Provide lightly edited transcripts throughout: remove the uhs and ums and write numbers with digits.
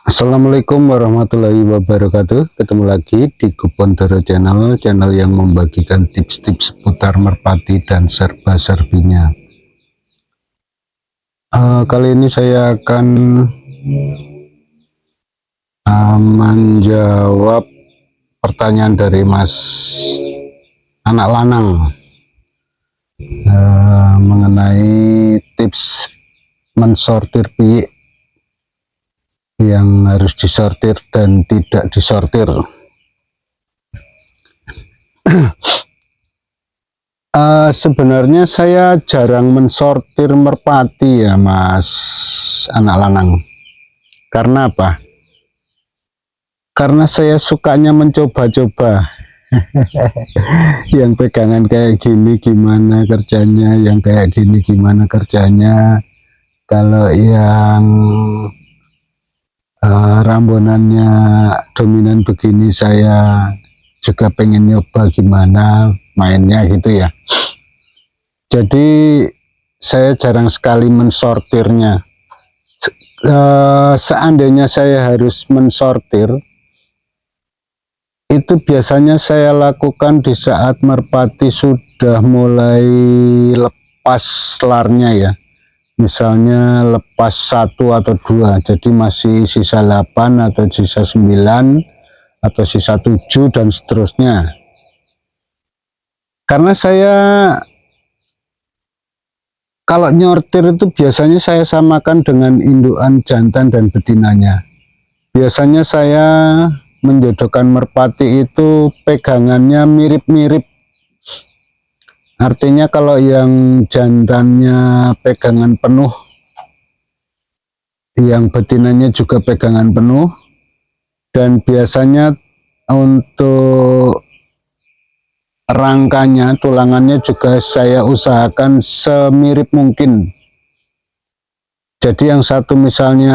Assalamualaikum warahmatullahi wabarakatuh. Ketemu lagi di Kupondoro Channel, channel yang membagikan tips-tips seputar merpati dan serba-serbinya. Kali ini saya akan menjawab pertanyaan dari Mas Anak Lanang mengenai tips mensortir piyik yang harus disortir dan tidak disortir. Sebenarnya saya jarang mensortir merpati ya Mas Anak Lanang. Karena apa? Karena saya sukanya mencoba-coba. Yang pegangan kayak gini gimana kerjanya, yang kayak gini gimana kerjanya. Kalau yang rambonannya dominan begini, saya juga pengen nyoba gimana mainnya gitu ya. Jadi saya jarang sekali mensortirnya. Seandainya saya harus mensortir, itu biasanya saya lakukan di saat merpati sudah mulai lepas larnya ya. Misalnya lepas 1 atau 2, jadi masih sisa 8 atau sisa 9 atau sisa 7 dan seterusnya. Karena saya kalau nyortir itu biasanya saya samakan dengan indukan jantan dan betinanya. Biasanya saya menjodohkan merpati itu pegangannya mirip-mirip. Artinya kalau yang jantannya pegangan penuh, yang betinanya juga pegangan penuh, dan biasanya untuk rangkanya, tulangannya juga saya usahakan semirip mungkin. Jadi yang satu misalnya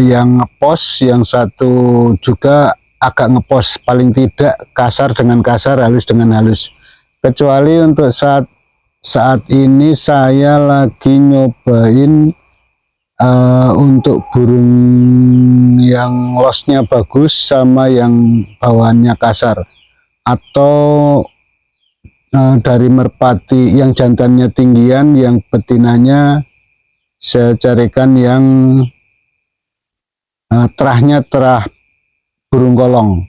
yang ngepos, yang satu juga agak ngepos, paling tidak kasar dengan kasar, halus dengan halus. Kecuali untuk saat ini saya lagi nyobain untuk burung yang losnya bagus sama yang bawaannya kasar, atau dari merpati yang jantannya tinggian, yang betinanya saya carikan yang terahnya terah burung kolong,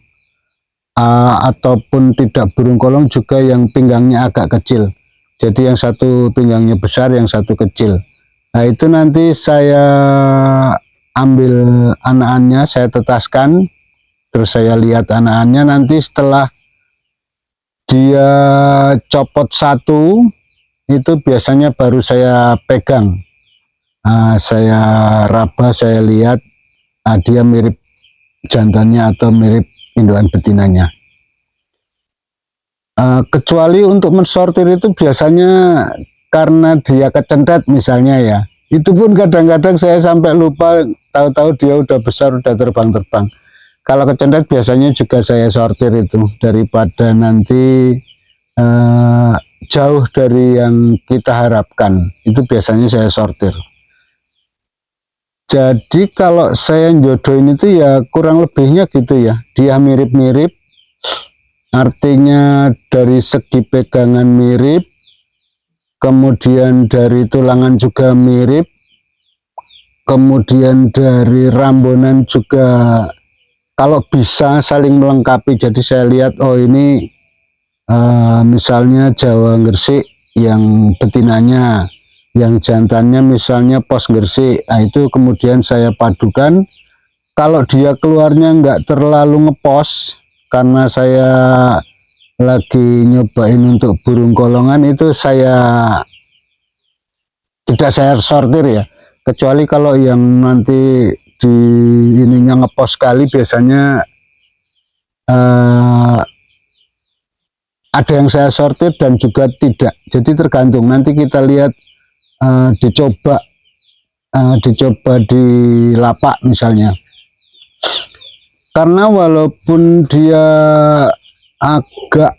ataupun tidak burung kolong juga yang pinggangnya agak kecil. Jadi yang satu pinggangnya besar, yang satu kecil. Nah itu nanti saya ambil anakannya, saya tetaskan, terus saya lihat anakannya. Nanti setelah dia copot 1, itu biasanya baru saya pegang. Saya raba, saya lihat dia mirip jantannya atau mirip indukan betinanya. Kecuali untuk mensortir itu biasanya karena dia kecendet misalnya ya, itu pun kadang-kadang saya sampai lupa, tahu-tahu dia udah besar, udah terbang-terbang. Kalau kecendet biasanya juga saya sortir itu, daripada nanti jauh dari yang kita harapkan, itu biasanya saya sortir. Jadi kalau saya jodohin itu ya kurang lebihnya gitu ya, dia mirip-mirip, artinya dari segi pegangan mirip, kemudian dari tulangan juga mirip, kemudian dari rambonan juga kalau bisa saling melengkapi. Jadi saya lihat, oh ini misalnya Jawa Gresik yang betinanya, yang jantannya misalnya pos Gresik. Nah itu kemudian saya padukan. Kalau dia keluarnya nggak terlalu ngepos, karena saya lagi nyobain untuk burung kolongan, itu tidak saya sortir ya. Kecuali kalau yang nanti di ininya ngepos sekali, biasanya ada yang saya sortir dan juga tidak. Jadi tergantung, nanti kita lihat, dicoba di lapak misalnya. Karena walaupun dia agak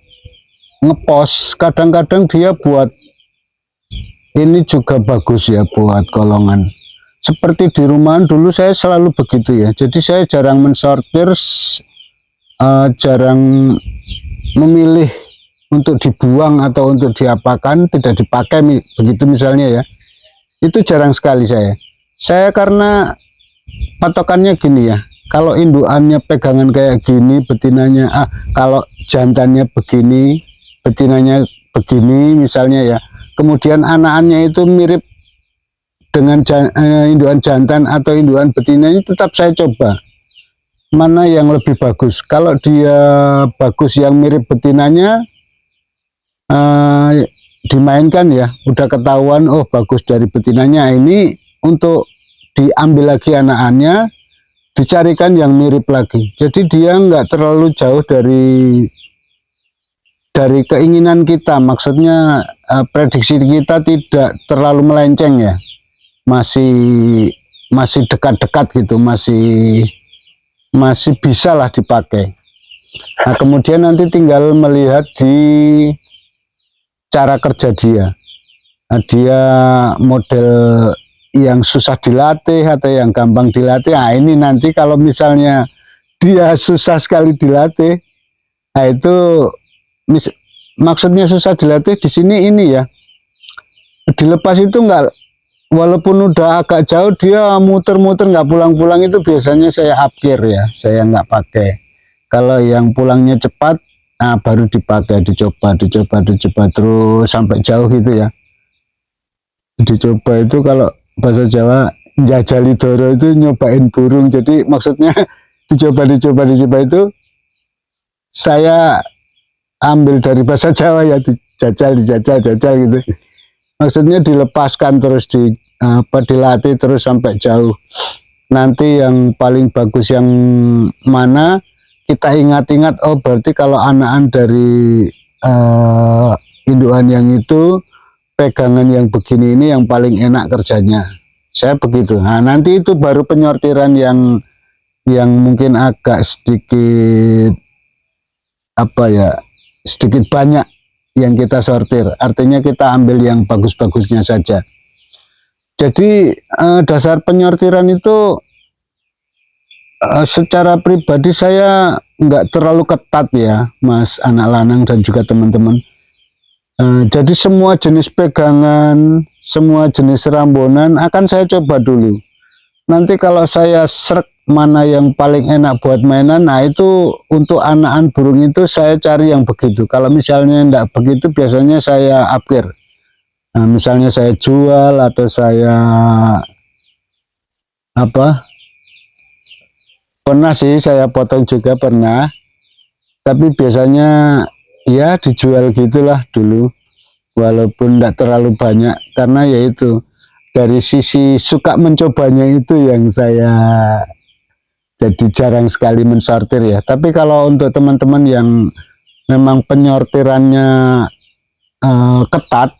ngepos, kadang-kadang dia buat ini juga bagus ya, buat kolongan. seperti di rumahan dulu saya selalu begitu ya. Jadi saya jarang mensortir, jarang memilih untuk dibuang atau untuk diapakan, tidak dipakai begitu misalnya ya. Itu jarang sekali saya. Saya karena patokannya gini ya. Kalau indukannya pegangan kayak gini, betinanya kalau jantannya begini, betinanya begini misalnya ya. Kemudian anakannya itu mirip dengan indukan jantan atau indukan betina, ini tetap saya coba mana yang lebih bagus. Kalau dia bagus yang mirip betinanya, dimainkan ya, udah ketahuan oh bagus dari betinanya, ini untuk diambil lagi anakannya, dicarikan yang mirip lagi. Jadi dia nggak terlalu jauh dari keinginan kita, maksudnya prediksi kita tidak terlalu melenceng ya, masih dekat-dekat gitu, masih bisa lah dipakai. Nah kemudian nanti tinggal melihat di cara kerja dia. Nah, dia model yang susah dilatih atau yang gampang dilatih. Nah ini nanti kalau misalnya dia susah sekali dilatih, nah itu maksudnya susah dilatih di sini ini ya, dilepas itu enggak, walaupun udah agak jauh dia muter-muter nggak pulang-pulang, itu biasanya saya upgear ya, saya nggak pakai. Kalau yang pulangnya cepat, nah baru dipakai, dicoba terus sampai jauh gitu ya. Dicoba itu kalau bahasa Jawa njajali doro, itu nyobain burung. Jadi maksudnya dicoba itu saya ambil dari bahasa Jawa ya, dijajal gitu. Maksudnya dilepaskan terus, dilatih terus sampai jauh. Nanti yang paling bagus yang mana, kita ingat-ingat, oh berarti kalau anakan dari indukan yang itu, pegangan yang begini ini yang paling enak kerjanya. Saya begitu. Nah nanti itu baru penyortiran yang mungkin agak sedikit sedikit banyak yang kita sortir, artinya kita ambil yang bagus-bagusnya saja. Jadi dasar penyortiran itu secara pribadi saya nggak terlalu ketat ya Mas anak lanang dan juga teman-teman. Jadi semua jenis pegangan, semua jenis rambonan akan saya coba dulu. Nanti kalau saya serk mana yang paling enak buat mainan, nah itu untuk anakan burung itu saya cari yang begitu. Kalau misalnya enggak begitu, biasanya saya upgrade. Nah, misalnya saya jual atau saya pernah sih saya potong juga pernah, tapi biasanya ya dijual gitulah dulu, walaupun enggak terlalu banyak, karena yaitu dari sisi suka mencobanya itu yang saya jadi jarang sekali mensortir ya. Tapi kalau untuk teman-teman yang memang penyortirannya ketat,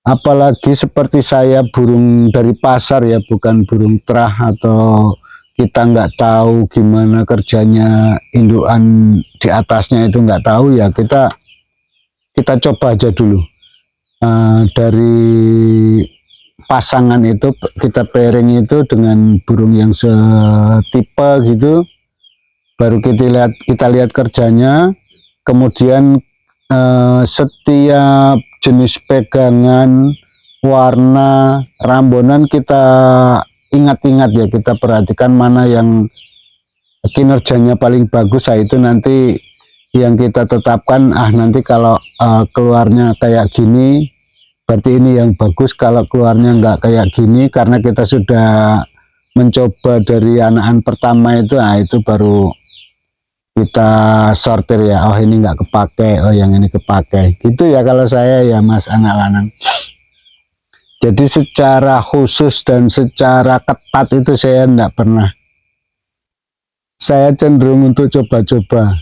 apalagi seperti saya burung dari pasar ya, bukan burung terah, atau kita nggak tahu gimana kerjanya indukan di atasnya itu nggak tahu ya, kita coba aja dulu. Dari pasangan itu kita pairing itu dengan burung yang setipe gitu, baru kita lihat kerjanya. Kemudian setiap jenis pegangan, warna, rambonan kita ingat-ingat ya, kita perhatikan mana yang kinerjanya paling bagus. Nah itu nanti yang kita tetapkan, nanti kalau keluarnya kayak gini berarti ini yang bagus. Kalau keluarnya nggak kayak gini, karena kita sudah mencoba dari anakan pertama itu, nah itu baru kita sortir ya, oh ini nggak kepake, oh yang ini kepake, gitu ya kalau saya ya Mas anak lanang. Jadi secara khusus dan secara ketat itu saya enggak pernah. Saya cenderung untuk coba-coba.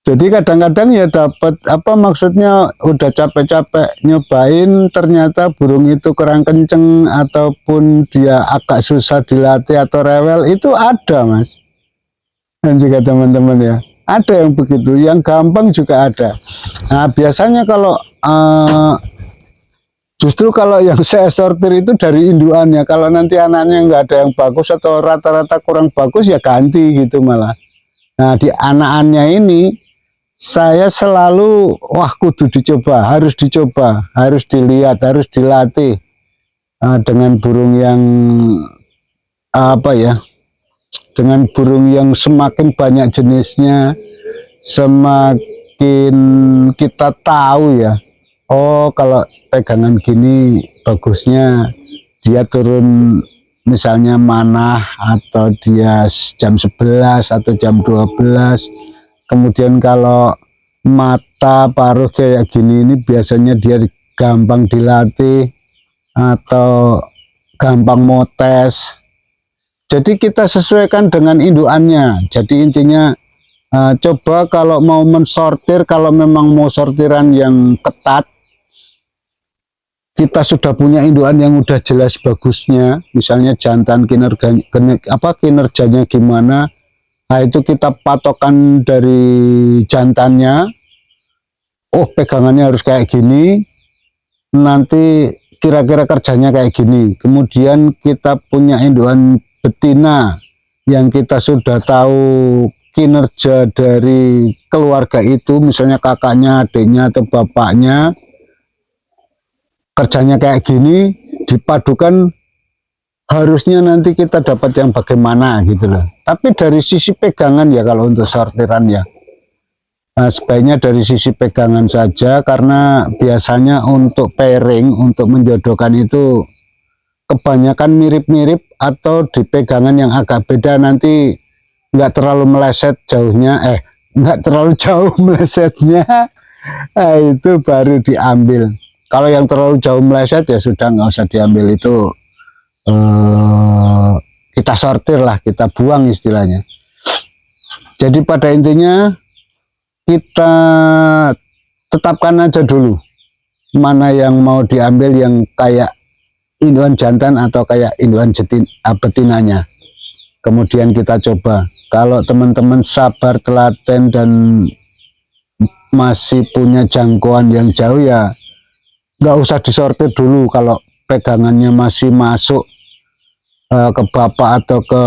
Jadi kadang-kadang ya dapat maksudnya udah capek-capek nyobain, ternyata burung itu kurang kenceng ataupun dia agak susah dilatih atau rewel, itu ada Mas. Dan juga teman-teman ya, ada yang begitu, yang gampang juga ada. Nah biasanya kalau Justru kalau yang saya sortir itu dari induannya. Kalau nanti anaknya nggak ada yang bagus atau rata-rata kurang bagus ya ganti gitu malah. Nah di anakannya ini saya selalu wah kudu dicoba, harus dilihat, harus dilatih. Dengan burung yang apa ya? Dengan burung yang semakin banyak jenisnya, semakin kita tahu ya. Oh, kalau pegangan gini bagusnya dia turun misalnya manah atau dia jam 11 atau jam 12. Kemudian kalau mata paruh kayak gini ini biasanya dia gampang dilatih atau gampang motes. Jadi kita sesuaikan dengan indukannya. Jadi intinya coba kalau mau mensortir, kalau memang mau sortiran yang ketat, kita sudah punya indukan yang udah jelas bagusnya, misalnya jantan kinerjanya gimana, nah itu kita patokan dari jantannya, oh pegangannya harus kayak gini, nanti kira-kira kerjanya kayak gini. Kemudian kita punya indukan betina yang kita sudah tahu kinerja dari keluarga itu, misalnya kakaknya, adiknya, atau bapaknya, kerjanya kayak gini, dipadukan harusnya nanti kita dapat yang bagaimana gitu loh. Tapi dari sisi pegangan ya kalau untuk sortiran ya, nah, sebaiknya dari sisi pegangan saja, karena biasanya untuk pairing, untuk menjodohkan itu kebanyakan mirip-mirip atau di pegangan yang agak beda, nanti nggak terlalu meleset jauhnya, nggak terlalu jauh melesetnya, nah, itu baru diambil. Kalau yang terlalu jauh meleset ya sudah nggak usah diambil, itu kita sortir lah, kita buang istilahnya. Jadi pada intinya kita tetapkan aja dulu mana yang mau diambil, yang kayak indukan jantan atau kayak indukan betinanya. Kemudian kita coba. Kalau teman-teman sabar, telaten, dan masih punya jangkauan yang jauh ya nggak usah disortir dulu. Kalau pegangannya masih masuk ke bapak atau ke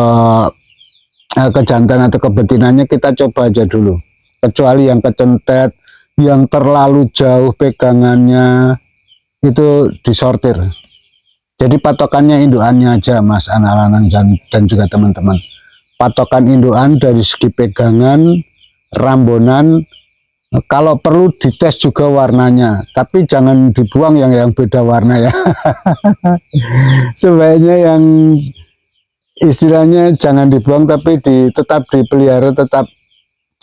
jantan atau ke betinanya, kita coba aja dulu. Kecuali yang kecentet, yang terlalu jauh pegangannya, itu disortir. Jadi patokannya indukannya aja Mas anak-anak dan juga teman-teman. Patokan indukan dari segi pegangan, rambonan, kalau perlu dites juga warnanya, tapi jangan dibuang yang beda warna ya. Sebaiknya yang istilahnya jangan dibuang, tapi tetap dipelihara, tetap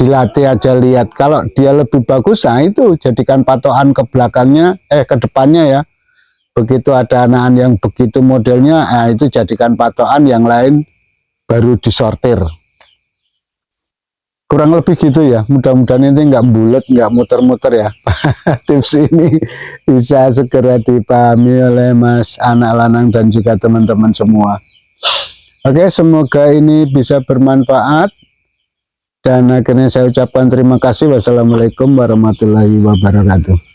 dilatih aja, lihat. Kalau dia lebih bagus, nah itu jadikan patokan ke belakangnya, ke depannya ya. Begitu ada anakan yang begitu modelnya, nah itu jadikan patokan, yang lain baru disortir. Kurang lebih gitu ya, mudah-mudahan ini nggak bulat, nggak muter-muter ya. Tips ini bisa segera dipahami oleh Mas anak lanang dan juga teman-teman semua. Oke, semoga ini bisa bermanfaat, dan akhirnya saya ucapkan terima kasih. Wassalamualaikum warahmatullahi wabarakatuh.